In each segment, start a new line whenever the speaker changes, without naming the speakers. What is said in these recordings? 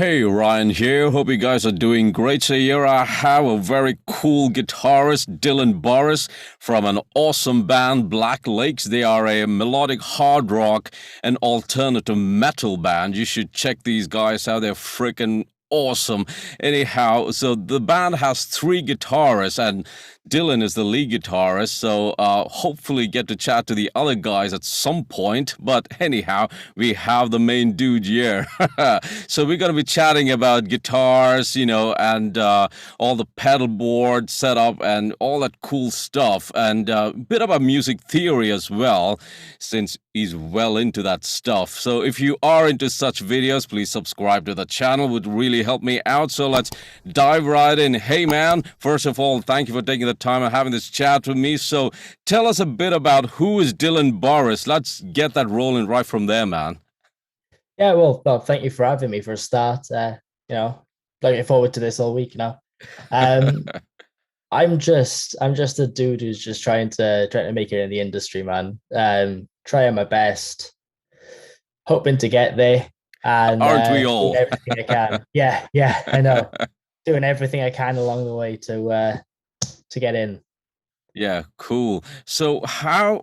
Hey, Ryan here. Hope you guys are doing great. So here I have a very cool guitarist, Dylan Boris, from an awesome band, Black Lakes. They are a melodic hard rock and alternative metal band. You should check these guys out. They're freaking awesome. Anyhow, so the band has three guitarists, and Dylan is the lead guitarist. So hopefully get to chat to the other guys at some point. But anyhow, we have the main dude here. So we're going to be chatting about guitars, and all the pedal board setup and all that cool stuff, and a bit about music theory as well, since he's well into that stuff. So if you are into such videos, please subscribe to the channel. Would really help me out. So let's dive right in. Hey man, first of all, thank you for taking the time and having this chat with me. So tell us a bit about who is Dylan Boris. Let's get that rolling right from there, man.
Yeah, well, thank you for having me for a start. You know, Looking forward to this all week now. Um, I'm just a dude who's just trying to make it in the industry, man. Trying my best, hoping to get there, and
Aren't we
doing
all?
everything I can. Yeah, I know. Doing everything I can along the way to get in.
Yeah, cool. So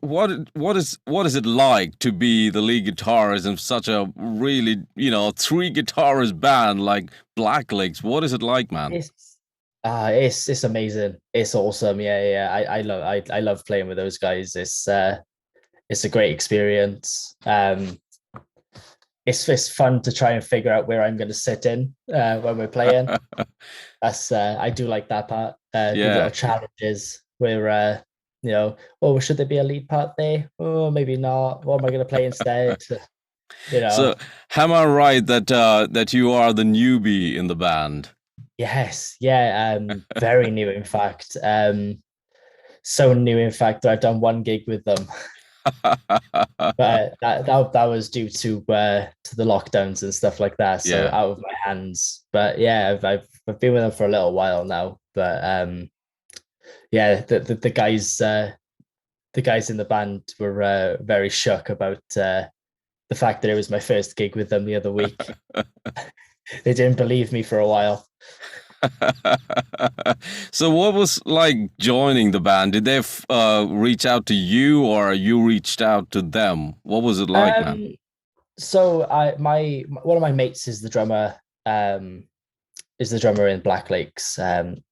what is it like to be the lead guitarist in such a really, three guitarist band like Black Lakes? What is it like, man?
It's amazing. It's awesome. Yeah. I love playing with those guys. It's a great experience. It's fun to try and figure out where I'm going to sit in when we're playing. That's I do like that part. The little
Yeah.
challenges where oh, should there be a lead part there? Oh, maybe not. What am I going to play instead? You
So
know.
am I right that you are the newbie in the band?
Yes, yeah. Very new, in fact. So new, in fact, that I've done one gig with them, but that was due to the lockdowns and stuff like that. So
Yeah.
out of my hands. But yeah, I've been with them for a little while now. But yeah, the guys in the band were very shook about the fact that it was my first gig with them the other week. They didn't believe me for a while.
So what was like joining the band? Did they reach out to you or you reached out to them? What was it like, man?
Um, so one of my mates is the drummer in Black Lakes, and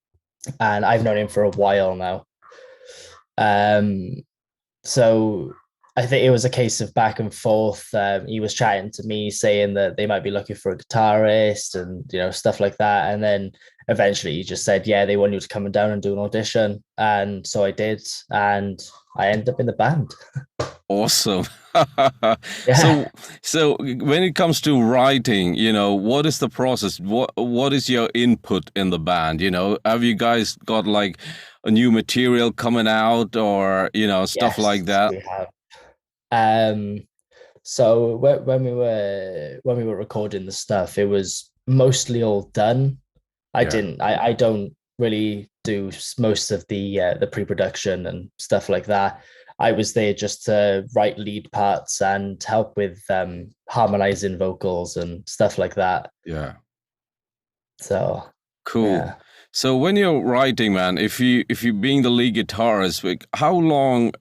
I've known him for a while now. Um, so I think it was a case of back and forth. He was chatting to me saying that they might be looking for a guitarist and stuff like that. And then eventually he just said, "Yeah, they want you to come down and do an audition." And so I did, and I ended up in the band.
Awesome.
Yeah.
So when it comes to writing, what is the process? What is your input in the band? Have you guys got like a new material coming out or, stuff like
Yes,
that?
we have. Um, so when we were recording the stuff, it was mostly all done.
Yeah.
I don't really do most of the pre-production and stuff like that. I was there just to write lead parts and help with harmonizing vocals and stuff like that.
Yeah.
So
Cool.
yeah.
So when you're writing, man, if you being the lead guitarist, like, how long?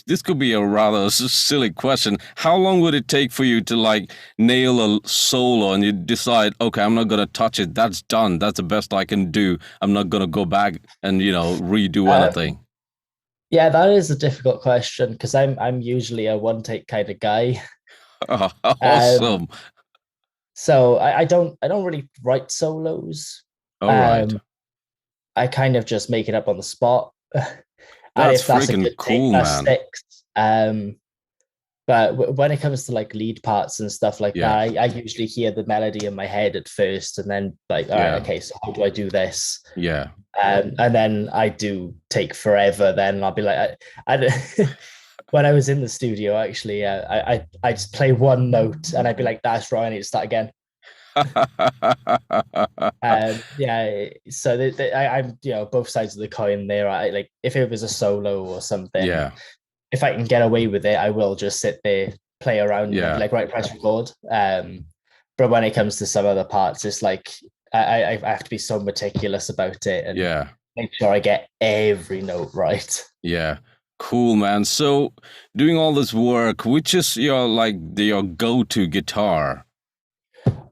This could be a rather silly question. How long would it take for you to like nail a solo and you decide, okay, I'm not gonna touch it. That's done. That's the best I can do. I'm not gonna go back and redo
Um,
anything.
yeah, that is a difficult question because I'm usually a one take kind of guy. Um,
Awesome.
so I don't really write solos.
All right.
Um, I kind of just make it up on the spot. And
That's
if that's a
freaking
good take,
cool,
that
man.
sticks. But when it comes to like lead parts and stuff like that,
Yeah.
I usually hear the melody in my head at first, and then like, all right,
Yeah.
okay, so how do I do this?
Yeah.
And then I do take forever. Then I'll be like, when I was in the studio, actually, I just play one note, and I'd be like, that's wrong, I need to start again. Yeah, so I'm both sides of the coin there. I like if it was a solo or something,
Yeah.
if I can get away with it, I will just sit there, play around, and be
Yeah.
like, right, press record. but when it comes to some other parts, it's like I have to be so meticulous about it and
Yeah.
make sure I get every note right.
Yeah. Cool, man. So, doing all this work, which is your go-to guitar?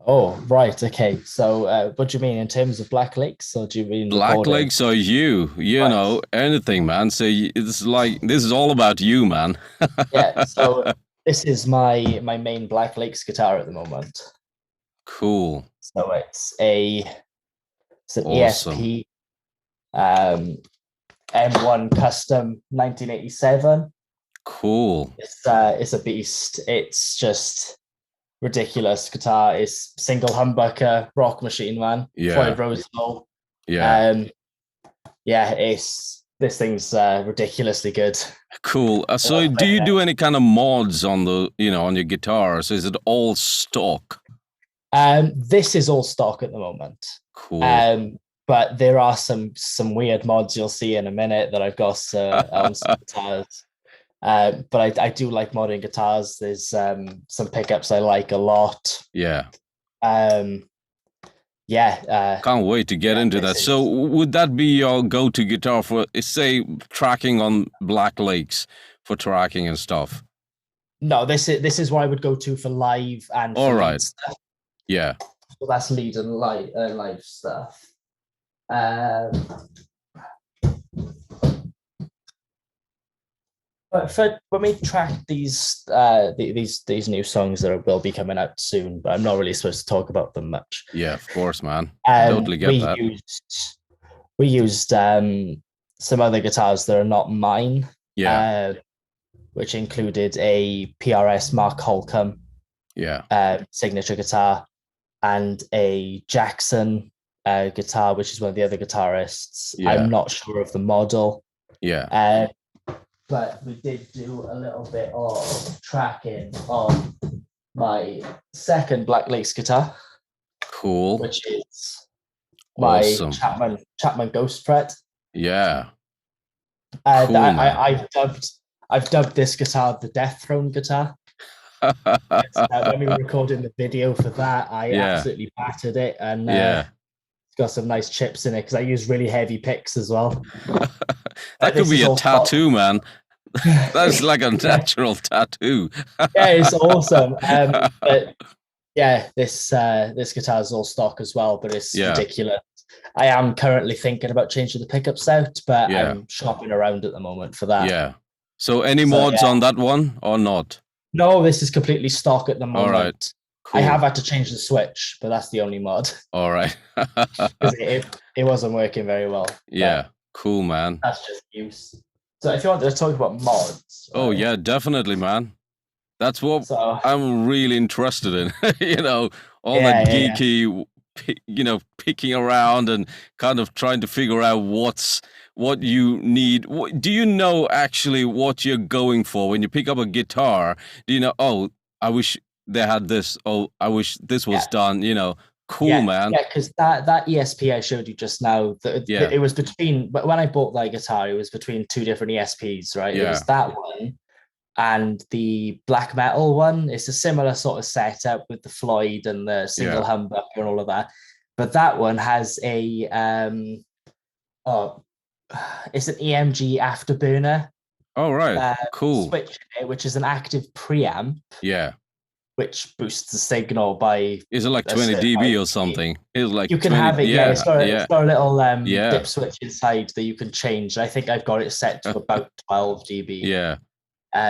Oh, right. Okay. So, what do you mean in terms of Black Lakes, or do you mean
Black
recording?
Lakes or you
Right.
know, anything, man. So it's like this is all about you, man.
Yeah. So this is my main Black Lakes guitar at the moment.
Cool.
So it's an
Awesome.
ESP M1 Custom 1987.
Cool.
It's a beast. It's just ridiculous guitar. It's single humbucker, rock machine, man.
Yeah.
Floyd Roseville.
Yeah.
Um, yeah, it's this thing's ridiculously good.
Cool.
I
So
love
do
playing
you
it.
do any kind of mods on on your guitars? Is it all stock?
This is all stock at the moment.
Cool.
But there are some weird mods you'll see in a minute that I've got on some guitars. But I do like modding guitars. There's some pickups I like a lot.
Yeah.
Um, yeah,
Can't wait to get
yeah,
into
this
that. So
is
would that be your go-to guitar for, say, tracking on Black Lakes for tracking and stuff?
no, this is what I would go to for live and
All
for
right.
lead stuff.
Yeah.
So that's lead and live stuff. Um, but for when we track these new songs that will be coming out soon, but I'm not really supposed to talk about them much.
Yeah, of course, man.
Um,
Totally get
we
that.
used we used some other guitars that are not mine,
Yeah.
which included a PRS Mark Holcomb
Yeah.
signature guitar and a Jackson guitar, which is one of the other guitarists.
Yeah.
I'm not sure of the model,
Yeah.
but we did do a little bit of tracking on my second Black Lakes guitar,
Cool.
which is my
Awesome.
Chapman Ghost Fret.
Yeah.
And
Cool, man.
I've dubbed this guitar the Death Throne guitar. When we were recording the video for that, I
Yeah.
absolutely battered it, and
Yeah.
it's got some nice chips in it because I use really heavy picks as well.
That could
This
be
is
a
all stock.
tattoo, man. That's like a natural tattoo.
Yeah, it's awesome. But yeah, this guitar is all stock as well, but it's
Yeah.
ridiculous. I am currently thinking about changing the pickups out, but
Yeah.
I'm shopping around at the moment for that.
Yeah. So any
So,
mods
yeah.
on that one or not?
No, this is completely stock at the
All
moment.
right.
I
Cool.
have had to change the switch, but that's the only mod
All right.
because it wasn't working very well. But
Yeah. Cool, man.
that's just use. So if you wanted to talk about mods,
Oh,
right?
yeah, definitely, man. That's what
So
I'm really interested in. All
Yeah,
that
yeah, yeah.
geeky, picking around and kind of trying to figure out what you need. Do you know actually what you're going for when you pick up a guitar? Do you know, oh, I wish they had this. Oh, I wish this was
Yeah.
done. Cool,
yeah,
man.
yeah, because that ESP I showed you just now,
Yeah.
it was between when I bought that guitar, it was between two different ESPs, right? It was
Yeah.
that one and the black metal one. It's a similar sort of setup with the Floyd and the single
Yeah.
humbucker and all of that. But that one has a it's an EMG afterburner
All right. Cool.
switch in it, which is an active preamp,
Yeah.
which boosts the signal by
Is it like
a
20
certain
dB
amount
or
of dB.
something? It's like
You can
20.
have it, yeah. It's got
Yeah.
a little
Yeah.
dip switch inside that you can change. I think I've got it set to about 12 dB.
Yeah.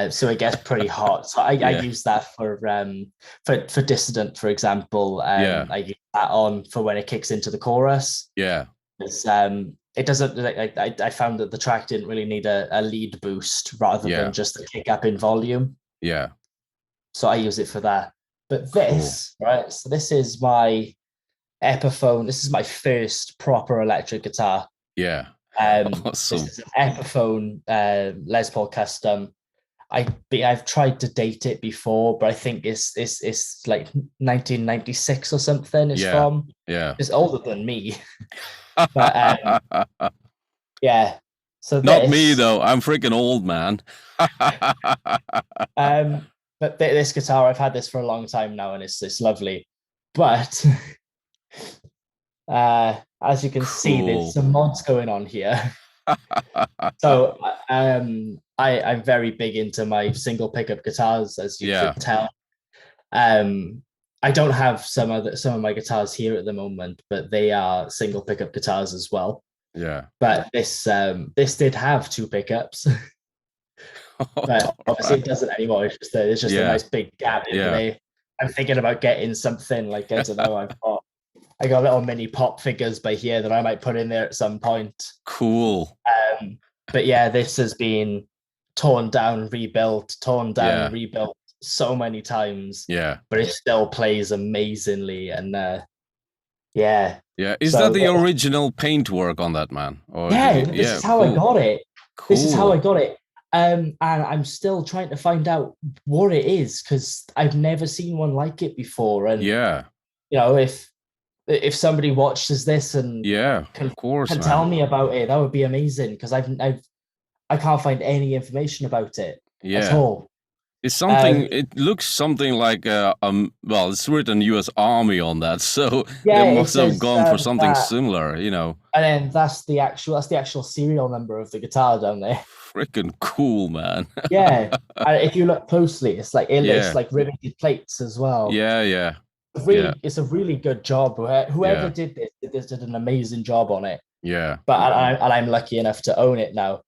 So it gets pretty hot. So I
Yeah.
use that for Dissident, for example.
Yeah.
I use that on for when it kicks into the chorus.
Yeah.
It's, it doesn't. I found that the track didn't really need a lead boost rather
Yeah.
than just a kick up in volume.
Yeah.
So I use it for that. But this, right? So this is my Epiphone. This is my first proper electric guitar.
Yeah.
This
Awesome.
is an Epiphone Les Paul Custom. I've tried to date it before, but I think it's like 1996 or something. It's
Yeah.
from.
Yeah.
It's older than me. But yeah. So
Not me though. I'm freaking old, man.
But this guitar, I've had this for a long time now, and it's lovely. but as you can see,
Cool.
there's some mods going on here. So I'm very big into my single pickup guitars, as you
Yeah.
can tell. I don't have some of my guitars here at the moment, but they are single pickup guitars as well.
Yeah.
But this did have two pickups, but obviously it doesn't anymore. It's just a
Yeah.
nice big gap in
Yeah.
there. I'm thinking about getting something like, I don't know, I got little mini pop figures by here that I might put in there at some point.
Cool.
But yeah, this has been torn down, rebuilt,
Yeah.
rebuilt so many times.
Yeah.
But it still plays amazingly, and yeah.
Yeah. Is
So,
that the original paintwork on that, man? Or
yeah, this is how I
cool.
got it.
Cool.
This is how I got it. And I'm still trying to find out what it is, because I've never seen one like it before. And
Yeah.
you know, if somebody watches this and
Yeah,
can
of course, man.
tell me about it, that would be amazing, because I can't find any information about it at all.
It's something. It looks something like well, it's written U.S. Army on that, so
Yeah,
they
it
must have
says,
gone for something
that.
similar, you know.
And then that's the actual serial number of the guitar down there.
Freaking cool, man.
Yeah, and if you look closely, it's like
Yeah.
it's like riveted plates as well.
Yeah.
It's a really good job. Whoever did this did an amazing job on it.
Yeah.
But I'm lucky enough to own it now.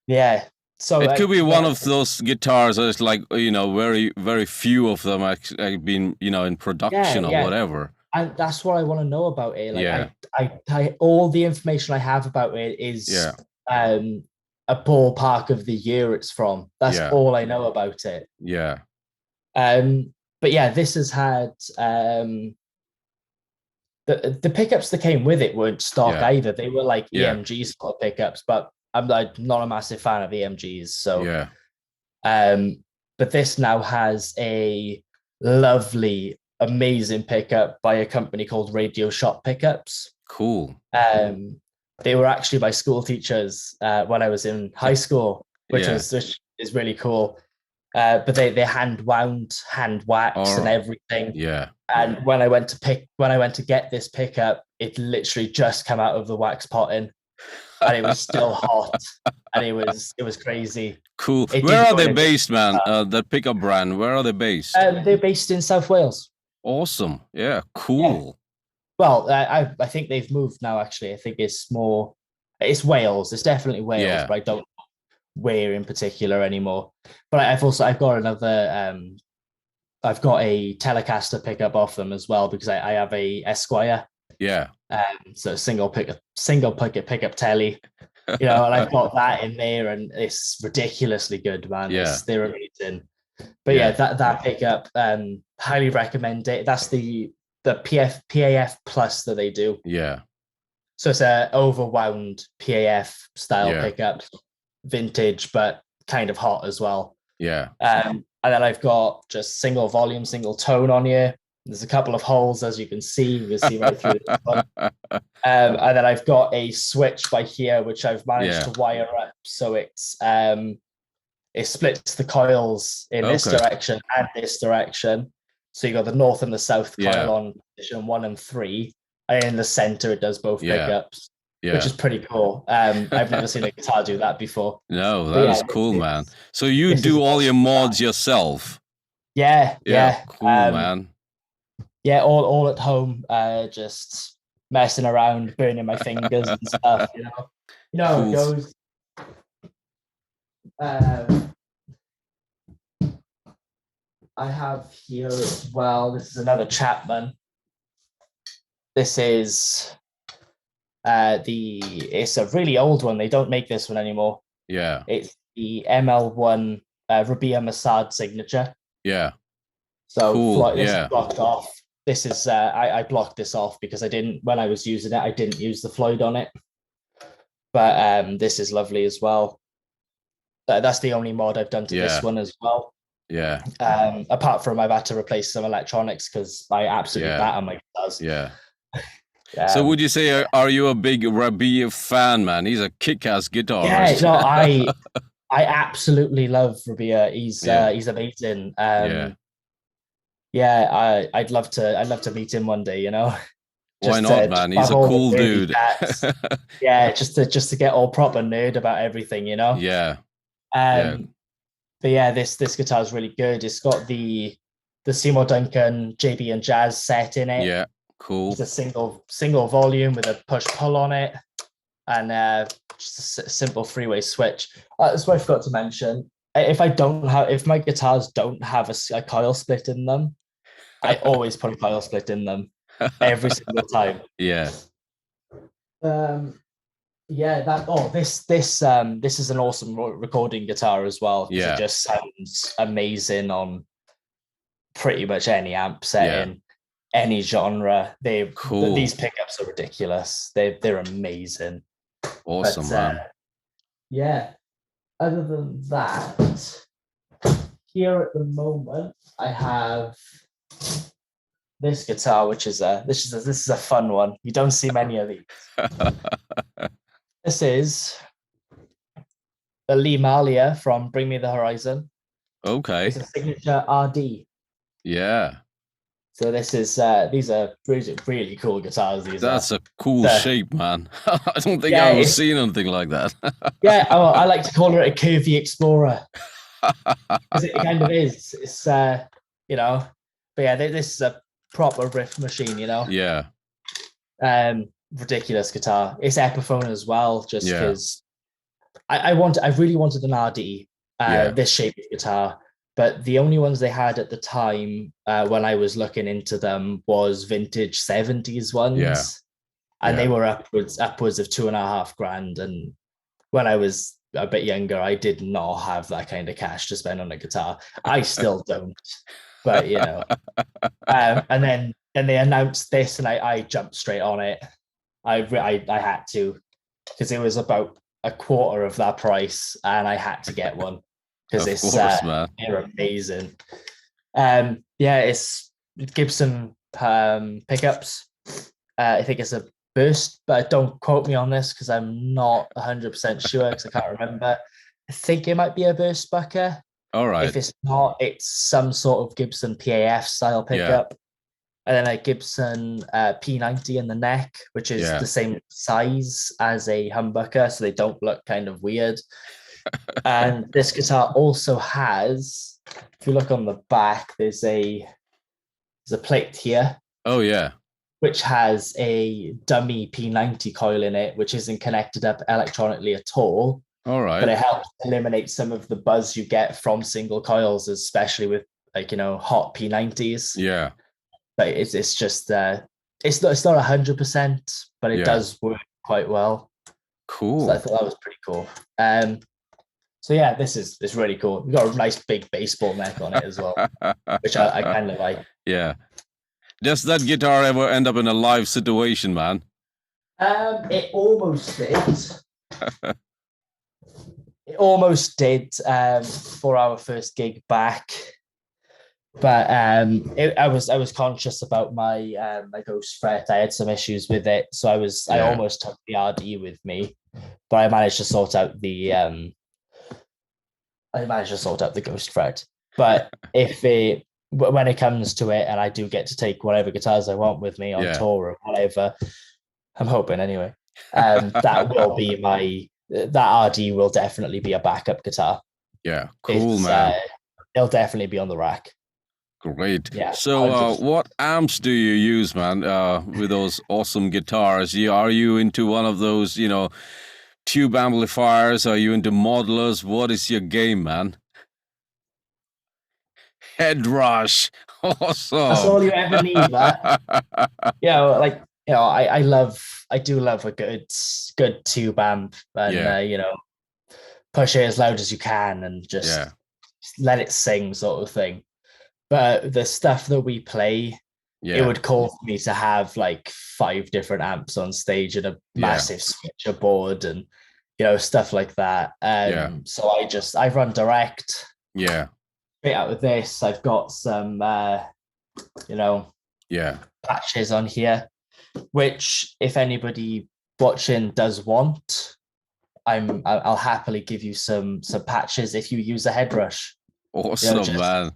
Yeah. So
it could be one of those guitars that's like, you know, very, very few of them have been, you know, in production or whatever.
And that's what I want to know about it. Like, I all the information I have about it is a ballpark of the year it's from. That's all I know about it.
Yeah.
But yeah, this has had the pickups that came with it weren't stock either. They were like EMG sort of pickups, but I'm not a massive fan of EMGs. So but this now has a lovely, amazing pickup by a company called Radio Shop Pickups.
Cool.
They were actually my school teachers when I was in high school, which is really cool. But they hand wound, hand wax, and everything.
Yeah.
And when I went to get this pickup, it literally just came out of the wax potting, and it was still hot, and it was crazy.
Cool. Where are they based, man? That pickup brand. Where are they based?
They're based in South Wales.
Awesome. Yeah. Cool.
Yeah. Well, I think they've moved now. Actually, I think it's Wales. It's definitely Wales, but I don't know where in particular anymore. But I've got another. I've got a Telecaster pickup off them as well, because I have a Esquire.
Yeah.
So single pickup telly, you know, and I've got that in there, and it's ridiculously good, man.
Yeah.
They're amazing. But yeah, that pickup, highly recommend it. That's the PAF Plus that they do.
Yeah.
So it's a overwound PAF style pickup, vintage, but kind of hot as well.
Yeah.
And then I've got just single volume, single tone on here. There's a couple of holes, as you can see. You can see right through this one. And then I've got a switch by here, which I've managed to wire up. So it splits the coils in this direction and this direction. So you got the north and the south coil on position 1 and 3. And in the center, it does both pickups. Yeah. Which is pretty cool. I've never seen a guitar do that before.
No, that is cool, man. So you do all your mods yourself?
Yeah.
Cool, man.
Yeah, all at home, just messing around, burning my fingers and stuff. You know how it goes. I have here as well. This is another Chapman. This is. It's a really old one. They don't make this one anymore.
Yeah.
It's the ML1 Rabia Massad signature.
Yeah.
So this is blocked off. This is I blocked this off because when I was using it, I didn't use the Floyd on it. But this is lovely as well. That's the only mod I've done to this one as well.
Yeah.
Apart from I've had to replace some electronics because I absolutely batter my guitars.
Yeah. So would you say, are you a big Rabia fan, man? He's a kick-ass guitarist.
Yeah, no, I absolutely love Rabia. He's amazing. Yeah, I'd love to meet him one day,
Why
just
not,
to
man? He's
have
a
all the
cool
nerdy
dude.
chats. Yeah, just to get all proper nerd about everything.
Yeah, yeah,
Um, but yeah, this guitar is really good. It's got the Seymour Duncan JB and Jazz set in it.
yeah.
It's
Cool.
a single volume with a push pull on it, and just a simple three-way switch. That's what I forgot to mention. If my guitars don't have a coil split in them, I always put a coil split in them every single time.
Yeah,
Um, yeah, this is an awesome recording guitar as well because it
yeah,
just sounds amazing on pretty much any amp
yeah.
setting, any genre.
Cool.
These pickups are ridiculous. They're amazing.
Awesome,
But
man.
yeah, other than that, here at the moment, I have this guitar, which is this is a fun one. You don't see many of these. This is the Lee Malia from Bring Me the Horizon. It's
Okay.
a signature RD.
Yeah.
So this is these are really cool guitars. These are
That's a cool
the
shape, man. I don't think
yeah
I've ever
it's
seen anything like that.
yeah I like to call it a curvy explorer because it kind of is. It's you know, but yeah, this is a proper riff machine.
Yeah,
Ridiculous guitar. It's Epiphone as well, just
yeah,
because I really wanted an RD,
yeah,
this shape of guitar, but the only ones they had at the time when I was looking into them was vintage 70s
yeah,
ones, and they
yeah.
were upwards of 2.5 grand. And when I was a bit younger, I did not have that kind of cash to spend on a guitar. I still don't, but and then they announced this, and I jumped straight on it. I had to because it was about a quarter of that price, and I had to get one because
Of course, man.
they're amazing. Yeah, it's Gibson pickups. I think it's a burst, but don't quote me on this because I'm not 100% sure because I can't remember. I think it might be a burst bucker.
All
If
right.
it's not, it's some sort of Gibson PAF style
Yeah,
pickup. And then a Gibson P90 in the neck, which is
yeah,
the same size as a humbucker, so they don't look kind of weird. And this guitar also has, if you look on the back, there's a plate here,
oh yeah.
which has a dummy P90 coil in it, which isn't connected up electronically at all,
All
but
right.
it helps eliminate some of the buzz you get from single coils, especially with hot P90s.
Yeah,
But it's just it's not 100%, but it
yeah.
does work quite well. So I
Cool.
thought that was pretty cool. So yeah, this is it's really cool. We've got a nice big baseball neck on it as well, which I kind of like.
Yeah. Does that guitar ever end up in a live situation, man?
It almost did. It almost did for our first gig back, but I was conscious about my ghost fret. I had some issues with it, so I
Yeah.
almost took the RD with me, but I managed to sort out the ghost fret. But when it comes to it, and I do get to take whatever guitars I want with me on
Yeah.
tour or whatever, I'm hoping anyway. That RD will definitely be a backup guitar.
Yeah. Cool,
It's
man.
it'll definitely be on the rack.
Great.
Yeah,
So,
100%.
what amps do you use, man, with those awesome guitars? Are you into one of those, tube amplifiers? Are you into modelers? What is your game, man? Head rush.
That's
Awesome.
all you ever need, that. Like I do love a good tube amp, and
Yeah.
push it as loud as you can and
Yeah.
just let it sing, sort of thing. But the stuff that we play, it
Yeah.
would call for me to have like 5 different amps on stage and a
Yeah.
massive switcher board and stuff like that.
Yeah.
So I run direct.
Yeah.
Straight out of this, I've got some you know
Yeah.
patches on here, which if anybody watching does want, I'll happily give you some patches if you use a head rush.
Awesome,
Just
man.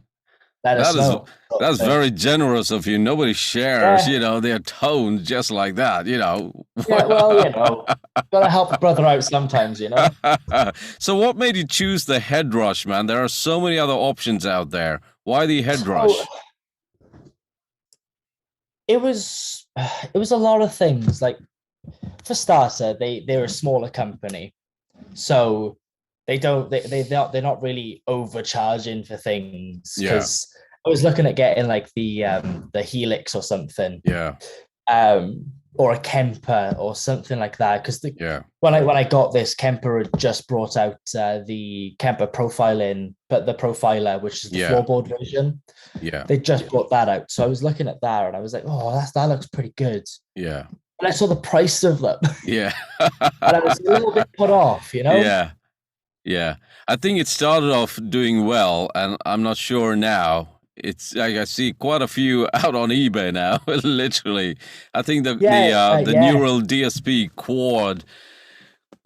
let us
That is
know. Sort of
that's
thing.
very generous of you. Nobody shares,
Yeah,
their tones just like that,
yeah. Well, gotta help a brother out sometimes.
So what made you choose the head rush, man? There are so many other options out there. Why the head
So
rush?
it was a lot of things. Like for starter, they're a smaller company, so they're not really overcharging for things.
Yeah,
Because I was looking at getting like the Helix or something,
yeah,
or a Kemper or something like that. Because
yeah,
when I got this, Kemper had just brought out the Kemper profiling, but the profiler, which is the
yeah,
floorboard version,
yeah,
they just brought that out. So I was looking at that and I was like, oh, that looks pretty good.
yeah,
And I saw the price of them,
yeah.
and I was a little bit put off.
Yeah, yeah. I think it started off doing well, and I'm not sure now. It's like I see quite a few out on eBay now, literally. I think the
Yeah.
neural DSP quad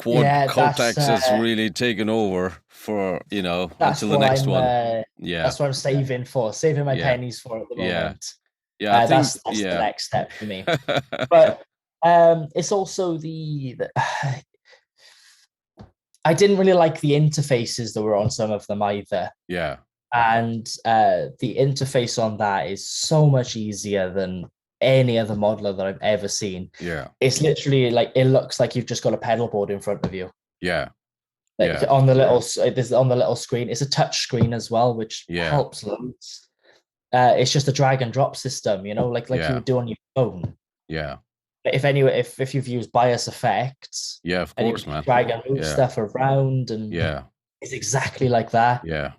Yeah,
Cortex has really taken over for,
that's
until the
what
next
I'm
one.
uh,
Yeah,
that's what I'm saving my
yeah,
pennies for at the
yeah,
moment.
yeah. I think
That's the
yeah,
next step for me. But it's also I didn't really like the interfaces that were on some of them either.
yeah,
And the interface on that is so much easier than any other modeler that I've ever seen.
yeah,
It's literally like it looks like you've just got a pedal board in front of you.
yeah,
Like
yeah,
on the little screen. It's a touch screen as well, which
yeah,
helps loads. It's just a drag and drop system, like you
yeah,
would do on your phone.
yeah,
If you've used bias effects
yeah. Of
and you
course,
can
man.
drag and move
Yeah,
stuff around, and
yeah,
it's exactly like that.
yeah,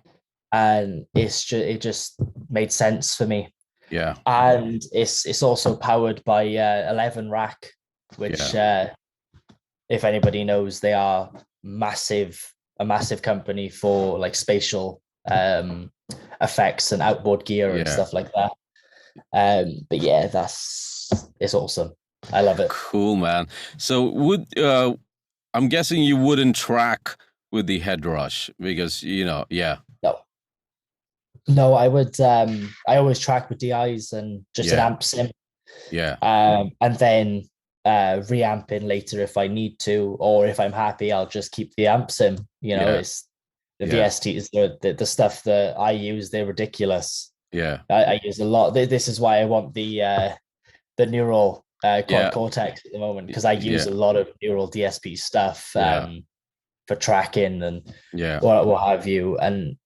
And it just made sense for me.
yeah,
And it's also powered by 11 rack, which
yeah,
if anybody knows, they are a massive company for like spatial effects and outboard gear and
yeah.
stuff like that. But yeah, it's awesome. I love it.
Cool, man. So I'm guessing you wouldn't track with the head rush because yeah,
No, no, I would. I always track with DIs and just an
yeah,
amp sim,
yeah,
and then reamp in later if I need to, or if I'm happy, I'll just keep the amp sim.
yeah,
It's the
yeah,
VSTs, the stuff that I use. They're ridiculous.
yeah,
I use a lot. This is why I want the neural quad
yeah,
cortex at the moment, because I use
yeah,
a lot of neural DSP stuff
yeah,
for tracking and
yeah,
what have you, and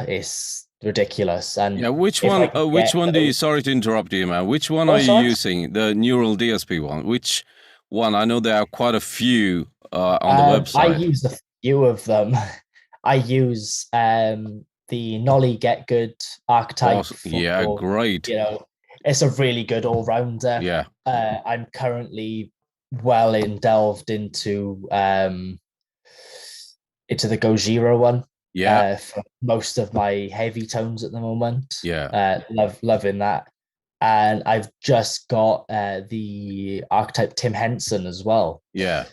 it's ridiculous. And
yeah. Which
if I
one?
can
Which
get
one do you?
those,
Sorry to interrupt you, man. Which one are
oh
you
sorry,
using? The neural DSP one. Which one? I know there are quite a few on the
I
website.
use a few of them. I use the Nolly Get Good archetype
Awesome. Yeah,
for,
great.
it's a really good all-rounder.
Yeah,
I'm currently well delved into the Gojira one
yeah,
for most of my heavy tones at the moment.
yeah,
Loving that. And I've just got the archetype Tim Henson as well.
yeah.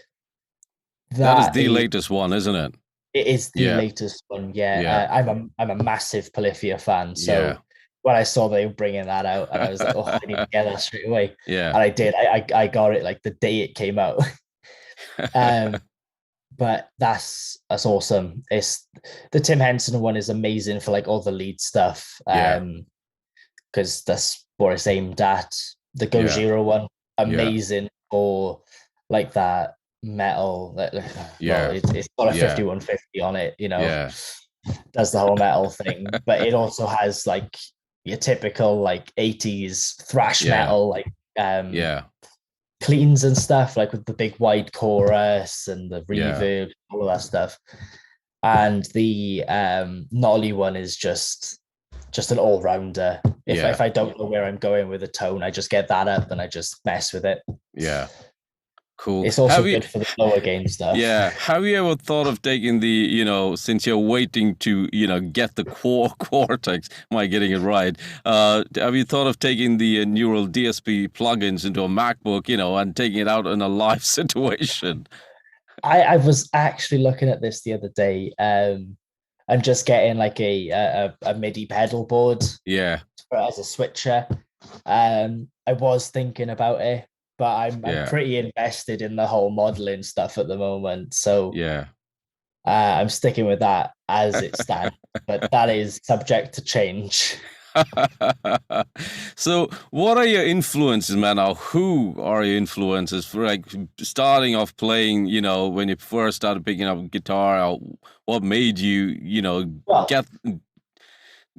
That is
That
the
is
latest one, isn't it?
It is the
Yeah,
latest one. Yeah,
yeah,
I'm a massive Polyphia fan.
yeah.
So when I saw they were bringing that out, and I was like, oh, I need to get that straight away.
Yeah.
And I did. I got it like the day it came out. um, but that's awesome. It's the Tim Henson one is amazing for like all the lead stuff.
Yeah.
Because that's what it's aimed at. The
Yeah.
Gojira one,
Yeah.
amazing for like that metal. Well,
Yeah.
it's got a
Yeah.
5150 on it,
Yeah.
does the whole metal thing, but it also has like your typical like 80s thrash
Yeah.
metal, like
Yeah.
cleans and stuff, like with the big wide chorus and the
Yeah.
reverb, all of that stuff. And the Nolly one is just an all-rounder.
Yeah.
If I don't know where I'm going with a tone, I just get that up and I just mess with it.
Yeah. Cool.
It's also
Have you
good for the lower gain stuff.
yeah, have you ever thought of taking the, since you're waiting to, get the cortex, am I getting it right? Have you thought of taking the neural DSP plugins into a MacBook, and taking it out in a live situation?
I was actually looking at this the other day. and just getting like a MIDI pedal board
Yeah,
as a switcher. I was thinking about it, but I'm
yeah,
pretty invested in the whole modeling stuff at the moment. So
yeah.
I'm sticking with that as it stands, but that is subject to change.
So, what are your influences, man? Or who are your influences for like starting off playing? When you first started picking up guitar, or what made you,
Well,
get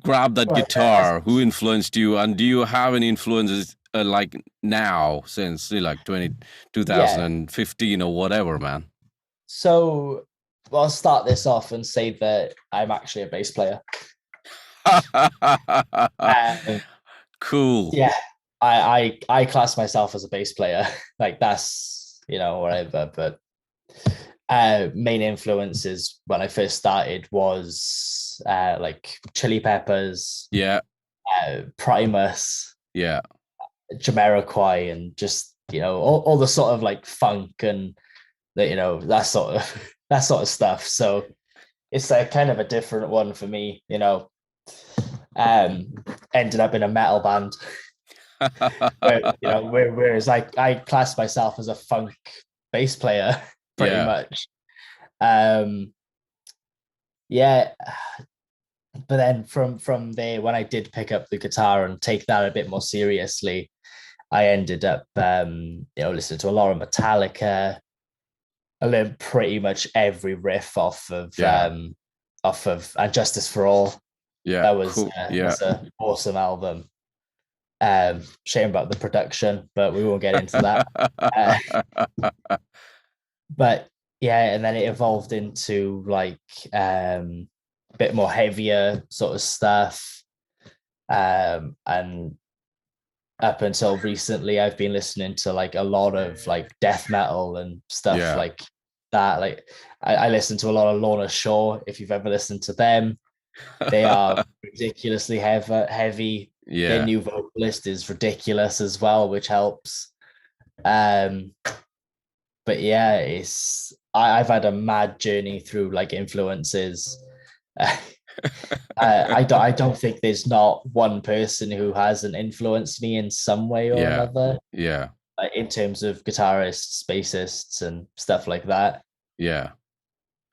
grab that
right.
guitar? Who influenced you, and do you have any influences like now since say, like
Yeah.
2015 or whatever, man?
So I'll start this off and say that I'm actually a bass player. Um,
Cool.
yeah, I class myself as a bass player. Like that's whatever. But main influences when I first started was like Chili Peppers,
Yeah,
Primus,
yeah,
Jamiroquai, and just all the sort of like funk and that sort of that sort of stuff. So it's a kind of a different one for me. Um, ended up in a metal band whereas I class myself as a funk bass player pretty
yeah,
much. Um, yeah, but then from there, when I did pick up the guitar and take that a bit more seriously, I ended up listening to a lot of Metallica. I learned pretty much every riff
yeah,
off of And Justice for All.
yeah.
That was
Cool. Yeah.
that's an awesome album. Shame about the production, but we won't get into that. Uh, but yeah, and then it evolved into like a bit more heavier sort of stuff. And up until recently, I've been listening to like a lot of like death metal and stuff
Yeah.
like that. Like I listen to a lot of Lorna Shore. If you've ever listened to them, they are ridiculously heavy. Their
Yeah.
new vocalist is ridiculous as well, which helps. Um, but yeah, I've had a mad journey through like influences. I don't think there's not one person who hasn't influenced me in some way or
Yeah.
another,
Yeah.
like in terms of guitarists, bassists, and stuff like that.
Yeah.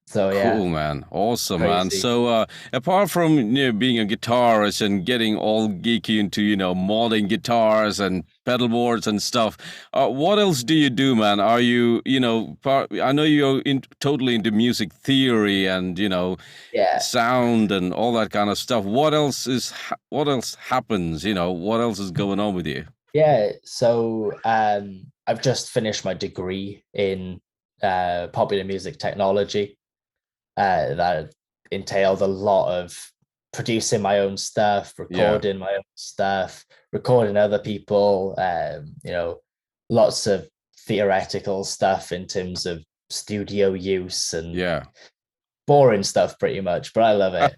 So yeah,
Cool, man. Awesome, man.
crazy.
So, apart from being a guitarist and getting all geeky into modding guitars and pedal boards and stuff, what else do you do, man? Are you I know you're totally into music theory and
Yeah,
sound and all that kind of stuff. What else happens? What else is going on with you?
yeah. So I've just finished my degree in popular music technology. That entailed a lot of producing my own stuff,
Yeah.
recording my own stuff, recording other people, lots of theoretical stuff in terms of studio use and
Yeah.
boring stuff pretty much, but I love it.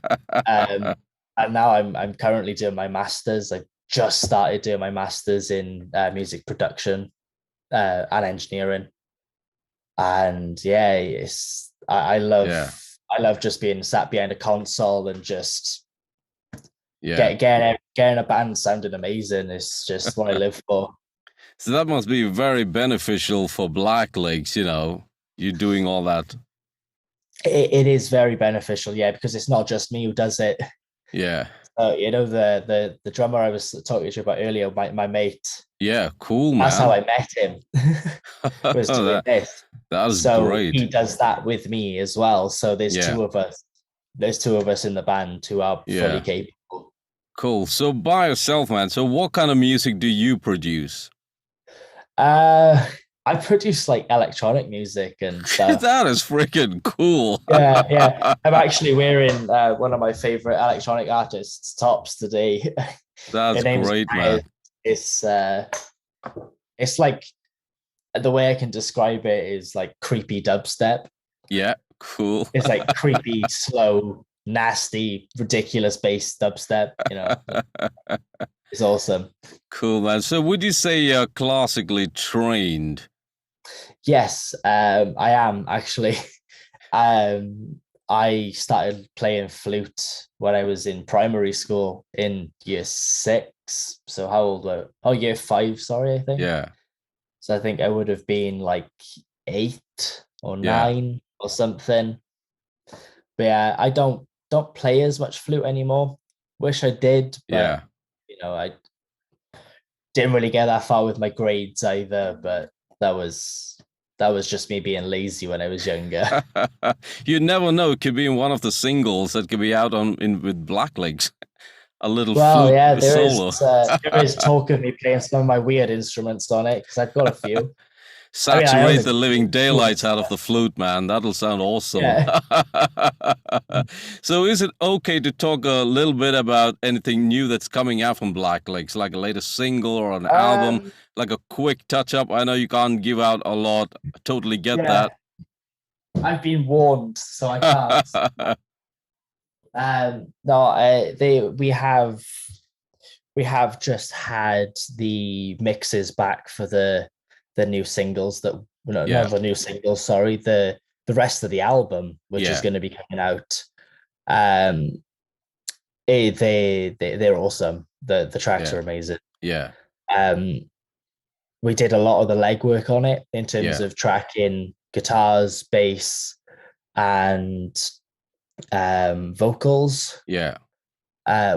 Um, and now I'm currently doing my masters. I just started doing my masters in music production and engineering. And yeah,
Yeah.
I love just being sat behind a console and just
Yeah.
getting a band sounding amazing. It's just what I live for.
So that must be very beneficial for Black Lakes, you doing all that.
It is very beneficial, yeah, because it's not just me who does it.
Yeah.
The drummer I was talking to you about earlier, my mate.
Yeah. Cool,
That's how
man.
I met him. Was doing
that,
this.
that is
So
great.
he does that with me as well. So there's
Yeah.
two of us. There's two of us in the band who are fully
Yeah.
capable.
Cool. So by yourself, man. So what kind of music do you produce?
Uh, I produce like electronic music and stuff.
That is freaking cool.
Yeah, yeah. I'm actually wearing one of my favorite electronic artists' tops today. Her
That's
name's
great,
Maya.
man.
It's it's like the way I can describe it is like creepy dubstep.
Yeah. Cool.
It's like creepy, slow, nasty, ridiculous bass dubstep. It's awesome.
Cool, man. So would you say you're classically trained?
Yes, I am actually. I started playing flute when I was in primary school in year 6. So how old were oh year 5, sorry, I think.
Yeah.
So I think I would have been like 8 or 9
Yeah.
or something. But yeah, I don't play as much flute anymore. Wish I did, but
Yeah.
I didn't really get that far with my grades either. But that was that was just me being lazy when I was younger.
You never know. It could be in one of the singles that could be out on in with Blacklegs. A little
Well,
flute
yeah,
solo.
there is talk of me playing some of my weird instruments on it because I've got a few. I mean, I own
Saturate
a
the living
keyboard and
daylights out of the
stuff.
flute, man. That'll sound awesome.
Yeah.
So, is it okay to talk a little bit about anything new that's coming out from Blacklegs, like a latest single or an album,
Um,
like a quick touch up? I know you can't give out a lot. I totally get that.
yeah, I've been warned, so I can't. No, we have just had the mixes back for the new singles that no,
Yeah,
not the new singles, sorry, the rest of the album, which is
yeah,
going to be coming out. Um, they're awesome. The tracks
yeah,
are amazing.
yeah,
Um, we did a lot of the legwork on it in terms
yeah,
of tracking guitars, bass, and vocals.
yeah,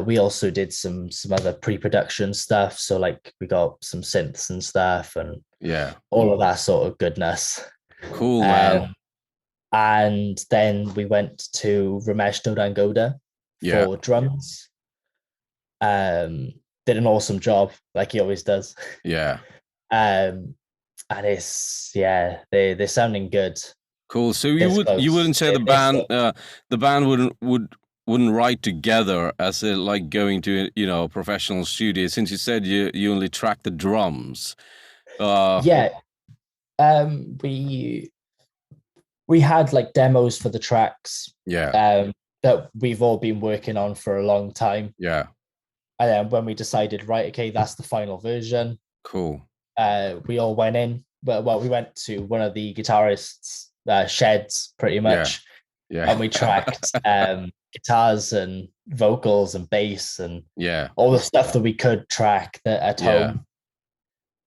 We also did some other pre-production stuff. So like we got some synths and stuff and
yeah.
all of that sort of goodness.
Cool, man.
Um, and then we went to Ramesh Dodangoda
Yeah,
for drums. Did an awesome job, like he always does.
yeah.
Um, and it's yeah, they're sounding good.
Cool. So
It's
you
close.
wouldn't say the band wouldn't write together as a, like going to a professional studio, since you said you only track the drums. Uh
Yeah. We had like demos for the tracks
yeah,
that we've all been working on for a long time.
yeah.
And then when we decided, right, okay, that's the final version,
Cool.
we all went in. Well, we went to one of the guitarists' sheds pretty
Yeah,
much,
yeah.
and we tracked guitars and vocals and bass and
Yeah,
all the stuff that we could track at
yeah,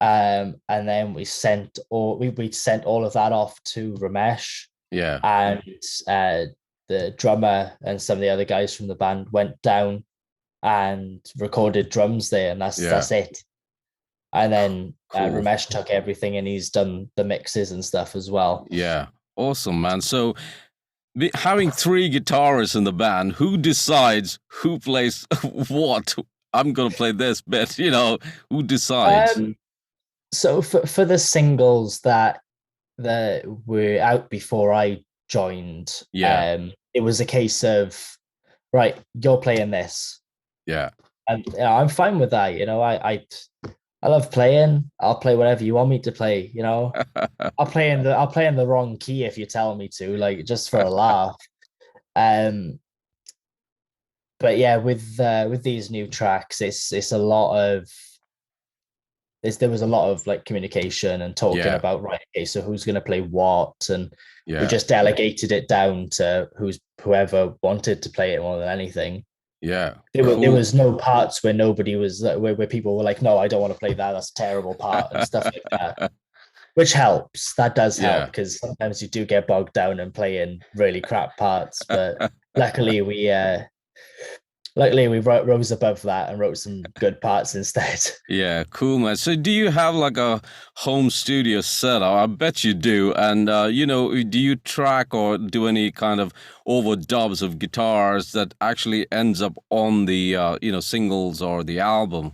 home. And then we sent all of that off to Ramesh,
yeah,
and uh, the drummer and some of the other guys from the band went down and recorded drums there, and
yeah.
that's it. And then
Cool.
Ramesh took everything and he's done the mixes and stuff as well.
Yeah. Awesome, man. So having three guitarists in the band, who decides who plays what? I'm gonna play this bit, who decides?
Um, so for the singles that were out before I joined,
Yeah,
it was a case of right, you're playing this,
yeah.
and I'm fine with that. I love playing. I'll play whatever you want me to play. I'll play in the wrong key if you tell me to, like just for a laugh. Um, but yeah, with these new tracks, it's a lot of there was a lot of like communication and talking
Yeah,
about right, okay, so who's going to play what, and we
yeah,
just delegated it down to whoever wanted to play it more than anything.
yeah.
There
Cool.
was no parts where nobody was where people were like, no, I don't want to play that. That's a terrible part and stuff like that. Which helps. That does help
Yeah.
because sometimes you do get bogged down and playing really crap parts. But luckily we rose above that and wrote some good parts instead.
Yeah, cool, man. So do you have like a home studio setup? I bet you do. And do you track or do any kind of overdubs of guitars that actually ends up on the singles or the album?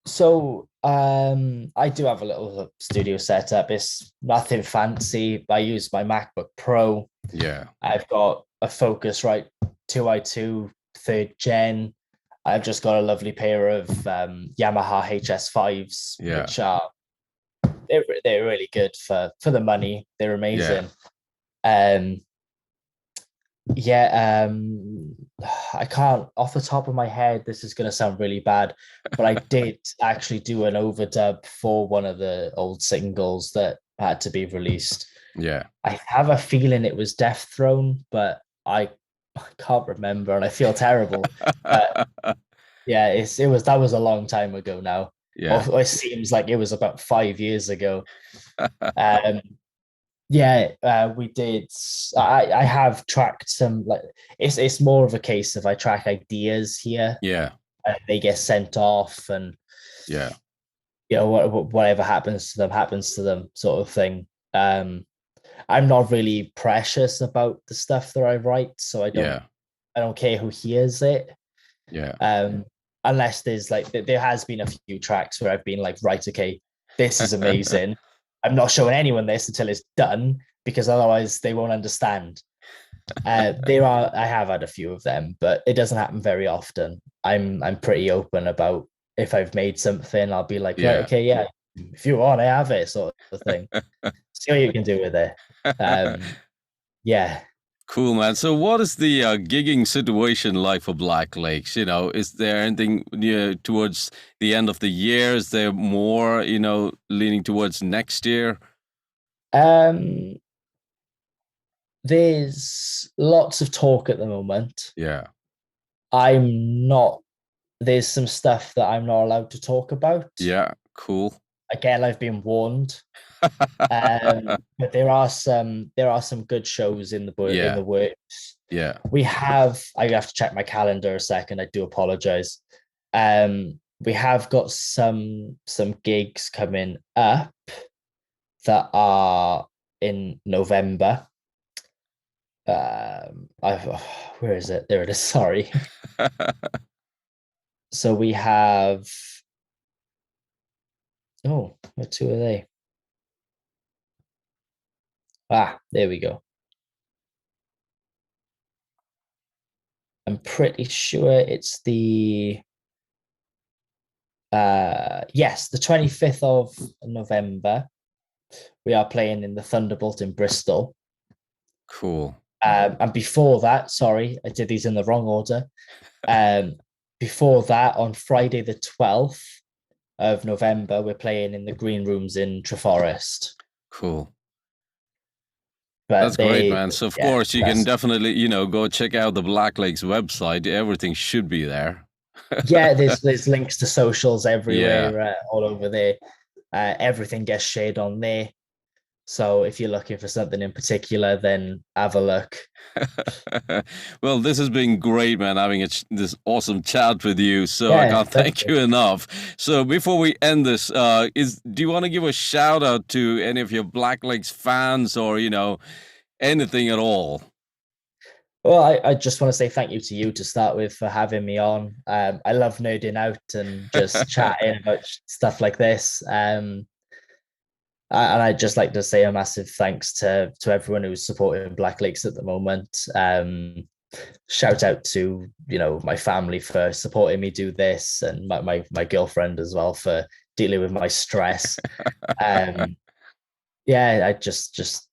So I do have a little studio setup. It's nothing fancy. I use my MacBook Pro.
Yeah.
I've got a Focusrite 2i2 third gen. I've just got a lovely pair of Yamaha HS5s,
Yeah.
which are they're really good for the money. They're
Yeah.
amazing. Um, yeah, I can't off the top of my head. This is going to sound really bad, but I did actually do an overdub for one of the old singles that had to be released.
Yeah.
I have a feeling it was Death Throne, but I can't remember, and I feel terrible. But yeah, that was a long time ago now.
Yeah.
Or it seems like it was about 5 years ago. Um, yeah, we did. I have tracked some like it's more of a case of I track ideas here.
Yeah.
They get sent off, and
Yeah.
whatever happens to them, sort of thing. I'm not really precious about the stuff that I write, so
Yeah.
I don't care who hears it.
Yeah.
Um, unless there's like there has been a few tracks where I've been like, right, okay, this is amazing. I'm not showing anyone this until it's done because otherwise they won't understand. I have had a few of them, but it doesn't happen very often. I'm pretty open about if I've made something, I'll be like, right,
Yeah.
okay, yeah, if you want, I have it, sort of thing. See what you can do with it. Yeah.
Cool, man. So, what is the gigging situation like for Black Lakes? Is there anything towards the end of the year? Is there more, leaning towards next year?
Um, there's lots of talk at the moment.
Yeah.
I'm not, there's some stuff that I'm not allowed to talk about.
Yeah. Cool.
Again, I've been warned. But there are some good shows in in
Yeah.
the works.
Yeah.
I have to check my calendar a second. I do apologize. We have got some gigs coming up that are in November. I've Where is it? There it is. Sorry. So we have. Oh, what two are they? Ah, there we go. I'm pretty sure it's the yes, the 25th of November. We are playing in the Thunderbolt in Bristol.
Cool.
And before that, sorry, I did these in the wrong order. Um, Before that, on Friday the 12th of November, we're playing in the Green Rooms in Treforest.
Cool.
But
That's great, man. So, of
yeah,
course, you can definitely, go check out the Black Lakes website. Everything should be there.
yeah, there's links to socials
Yeah.
everywhere, all over there. Everything gets shared on there. So if you're looking for something in particular, then have a look.
Well, this has been great, man, having this awesome chat with you. So I
Yeah,
can't thank you enough. So before we end this, do you want to give a shout out to any of your Black Lakes fans or, anything at all?
Well, I just want to say thank you to you to start with for having me on. I love nerding out and just chatting about stuff like this. And I'd just like to say a massive thanks to everyone who's supporting Black Lakes at the moment. Shout out to my family for supporting me do this, and my girlfriend as well for dealing with my stress. Yeah, I just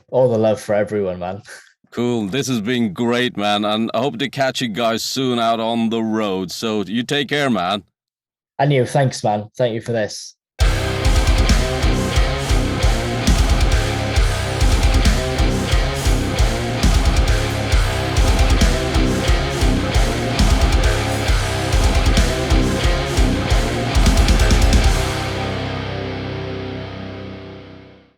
all the love for everyone, man.
Cool. This has been great, man. And I hope to catch you guys soon out on the road. So you take care, man.
And you, thanks, man. Thank you for this.